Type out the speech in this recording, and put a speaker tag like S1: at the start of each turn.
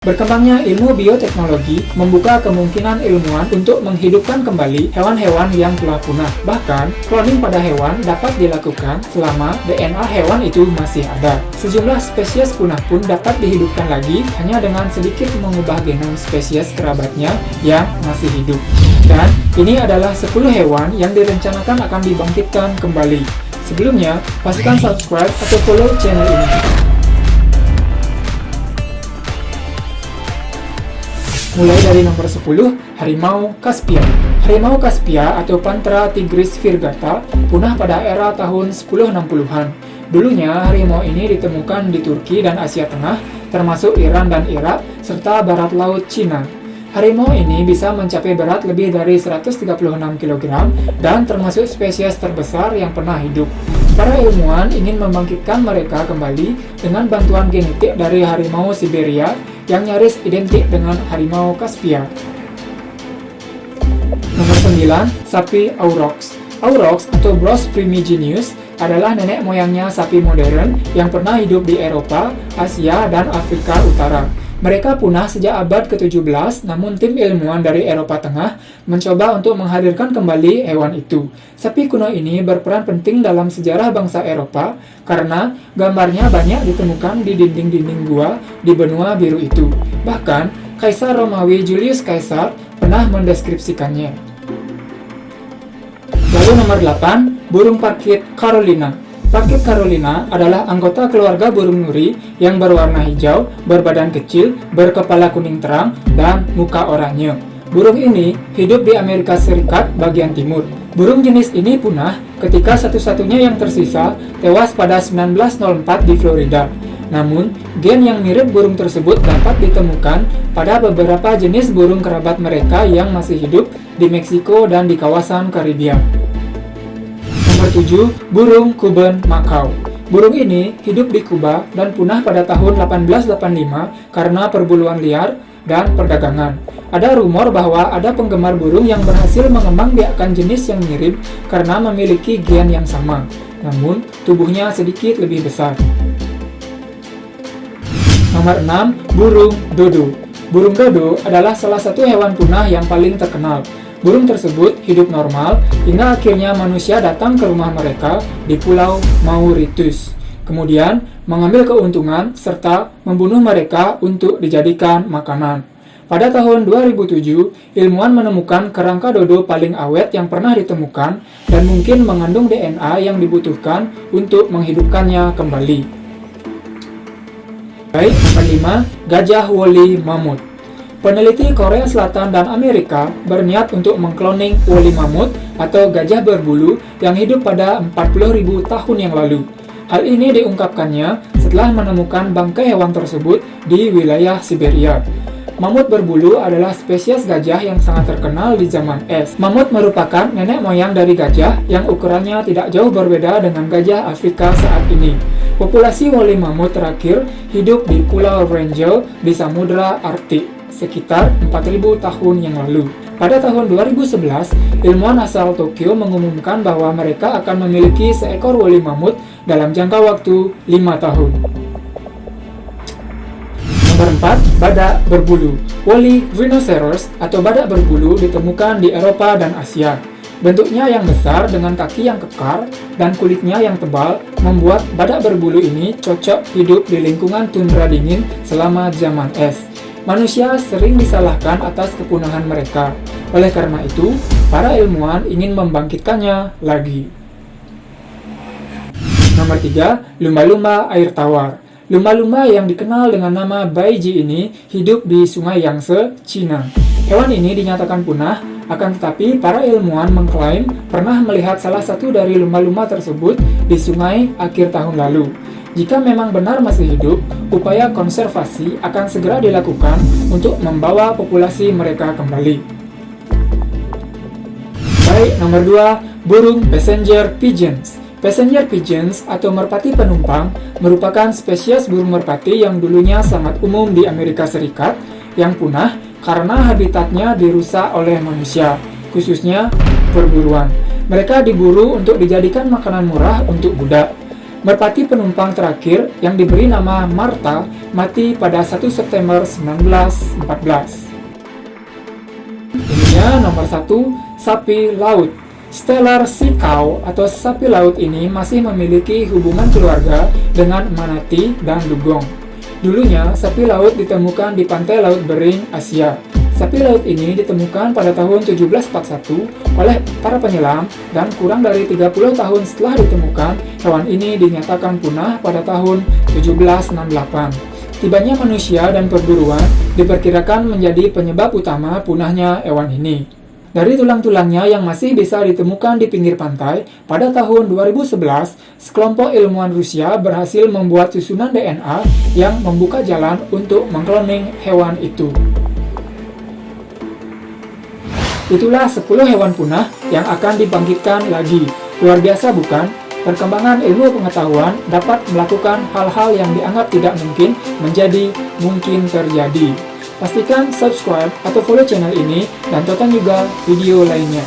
S1: Berkembangnya ilmu bioteknologi membuka kemungkinan ilmuwan untuk menghidupkan kembali hewan-hewan yang telah punah. Bahkan, cloning pada hewan dapat dilakukan selama DNA hewan itu masih ada. Sejumlah spesies punah pun dapat dihidupkan lagi hanya dengan sedikit mengubah genom spesies kerabatnya yang masih hidup. Dan ini adalah 10 hewan yang direncanakan akan dibangkitkan kembali. Sebelumnya, pastikan subscribe atau follow channel ini. Mulai dari nomor 10, Harimau Caspia. Harimau Caspia atau Panthera tigris virgata punah pada era tahun 1060-an. Dulunya, harimau ini ditemukan di Turki dan Asia Tengah, termasuk Iran dan Irak, serta barat laut Cina. Harimau ini bisa mencapai berat lebih dari 136 kg dan termasuk spesies terbesar yang pernah hidup. Para ilmuwan ingin membangkitkan mereka kembali dengan bantuan genetik dari harimau Siberia yang nyaris identik dengan harimau Caspia. Nomor 9, sapi Aurochs. Aurochs atau Bos primigenius adalah nenek moyangnya sapi modern yang pernah hidup di Eropa, Asia, dan Afrika Utara. Mereka punah sejak abad ke-17, namun tim ilmuwan dari Eropa Tengah mencoba untuk menghadirkan kembali hewan itu. Sapi kuno ini berperan penting dalam sejarah bangsa Eropa karena gambarnya banyak ditemukan di dinding-dinding gua di benua biru itu. Bahkan, Kaisar Romawi Julius Caesar pernah mendeskripsikannya. Lalu nomor 8, burung parkit Carolina. Parkit Carolina adalah anggota keluarga burung nuri yang berwarna hijau, berbadan kecil, berkepala kuning terang, dan muka oranye. Burung ini hidup di Amerika Serikat bagian timur. Burung jenis ini punah ketika satu-satunya yang tersisa tewas pada 1904 di Florida. Namun, gen yang mirip burung tersebut dapat ditemukan pada beberapa jenis burung kerabat mereka yang masih hidup di Meksiko dan di kawasan Karibia. Nomor 7, burung Cuban Macau. Burung ini hidup di Kuba dan punah pada tahun 1885 karena perburuan liar dan perdagangan. Ada rumor bahwa ada penggemar burung yang berhasil mengembangbiakkan jenis yang mirip karena memiliki gen yang sama, namun tubuhnya sedikit lebih besar. Nomor 6, burung dodo. Burung dodo adalah salah satu hewan punah yang paling terkenal. Burung tersebut hidup normal hingga akhirnya manusia datang ke rumah mereka di Pulau Mauritius. Kemudian mengambil keuntungan serta membunuh mereka untuk dijadikan makanan. Pada tahun 2007, ilmuwan menemukan kerangka dodo paling awet yang pernah ditemukan dan mungkin mengandung DNA yang dibutuhkan untuk menghidupkannya kembali. Baik, nomor 5, gajah woolly mammoth. Peneliti Korea Selatan dan Amerika berniat untuk mengkloning woolly mammoth atau gajah berbulu yang hidup pada 40.000 tahun yang lalu. Hal ini diungkapkannya setelah menemukan bangkai hewan tersebut di wilayah Siberia. Mamut berbulu adalah spesies gajah yang sangat terkenal di zaman es. Mamut merupakan nenek moyang dari gajah yang ukurannya tidak jauh berbeda dengan gajah Afrika saat ini. Populasi woolly mammoth terakhir hidup di Pulau Wrangel di Samudra Arktik sekitar 4.000 tahun yang lalu. Pada tahun 2011, ilmuwan asal Tokyo mengumumkan bahwa mereka akan memiliki seekor woolly mammoth dalam jangka waktu 5 tahun. Nomor 4, badak berbulu. Woolly rhinoceros atau badak berbulu ditemukan di Eropa dan Asia. Bentuknya yang besar dengan kaki yang kekar dan kulitnya yang tebal membuat badak berbulu ini cocok hidup di lingkungan tundra dingin selama zaman es. Manusia sering disalahkan atas kepunahan mereka. Oleh karena itu, para ilmuwan ingin membangkitkannya lagi. Nomor 3, lumba-lumba air tawar. Lumba-lumba yang dikenal dengan nama Baiji ini hidup di Sungai Yangtze, Cina. Hewan ini dinyatakan punah, akan tetapi para ilmuwan mengklaim pernah melihat salah satu dari lumba-lumba tersebut di sungai akhir tahun lalu. Jika memang benar masih hidup, upaya konservasi akan segera dilakukan untuk membawa populasi mereka kembali. Baik, nomor 2, burung passenger pigeons. Passenger pigeons atau merpati penumpang merupakan spesies burung merpati yang dulunya sangat umum di Amerika Serikat yang punah karena habitatnya dirusak oleh manusia, khususnya perburuan. Mereka diburu untuk dijadikan makanan murah untuk budak. Merpati penumpang terakhir yang diberi nama Martha mati pada 1 September 1914. Ininya nomor 1, sapi laut. Steller sea cow atau sapi laut ini masih memiliki hubungan keluarga dengan manatee dan dugong. Dulunya, sapi laut ditemukan di pantai Laut Bering, Asia. Sapi laut ini ditemukan pada tahun 1741 oleh para penyelam dan kurang dari 30 tahun setelah ditemukan, hewan ini dinyatakan punah pada tahun 1768. Tibanya manusia dan perburuan diperkirakan menjadi penyebab utama punahnya hewan ini. Dari tulang-tulangnya yang masih bisa ditemukan di pinggir pantai, pada tahun 2011, sekelompok ilmuwan Rusia berhasil membuat susunan DNA yang membuka jalan untuk mengkloning hewan itu. Itulah 10 hewan punah yang akan dibangkitkan lagi. Luar biasa bukan? Perkembangan ilmu pengetahuan dapat melakukan hal-hal yang dianggap tidak mungkin menjadi mungkin terjadi. Pastikan subscribe atau follow channel ini dan tonton juga video lainnya.